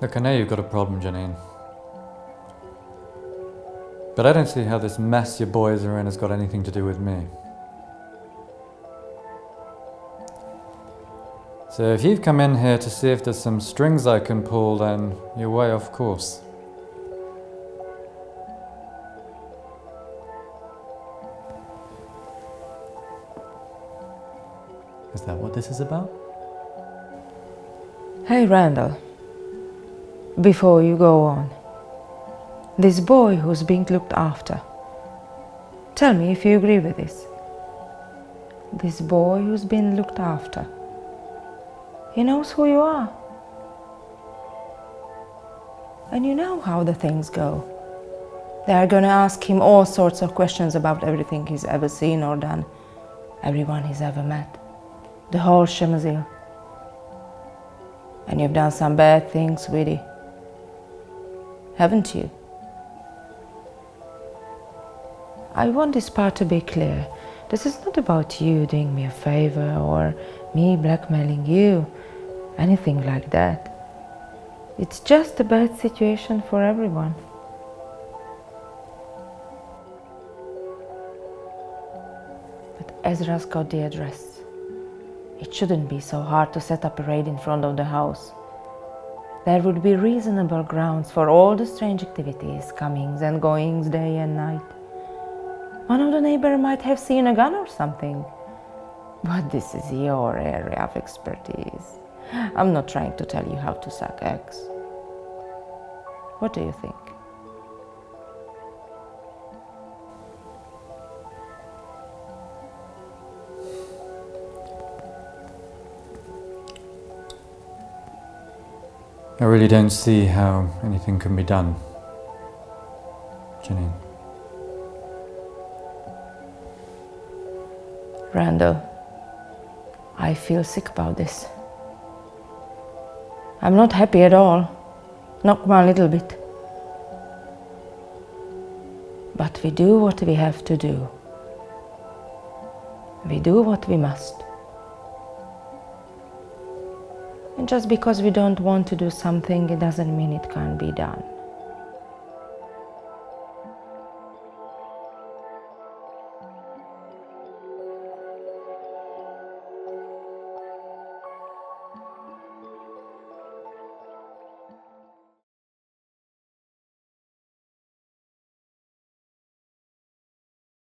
Look, I know you've got a problem, Janine. But I don't see how this mess your boys are in has got anything to do with me. So if you've come in here to see if there's some strings I can pull, then you're way off course. Is that what this is about? Hey, Randall. Before you go on, this boy who's being looked after, tell me if you agree with this. This boy who's been looked after, he knows who you are. And you know how the things go. They are going to ask him all sorts of questions about everything he's ever seen or done, everyone he's ever met, the whole shemazil. And you've done some bad things, Widdy, haven't you? I want this part to be clear. This is not about you doing me a favor or me blackmailing you, anything like that. It's just a bad situation for everyone. But Ezra's got the address. It shouldn't be so hard to set up a raid in front of the house. There would be reasonable grounds for all the strange activities, comings and goings day and night. One of the neighbors might have seen a gun or something. But this is your area of expertise. I'm not trying to tell you how to suck eggs. What do you think? I really don't see how anything can be done, Janine. Randall, I feel sick about this. I'm not happy at all, not one little bit. But we do what we have to do. We do what we must. And just because we don't want to do something, it doesn't mean it can't be done.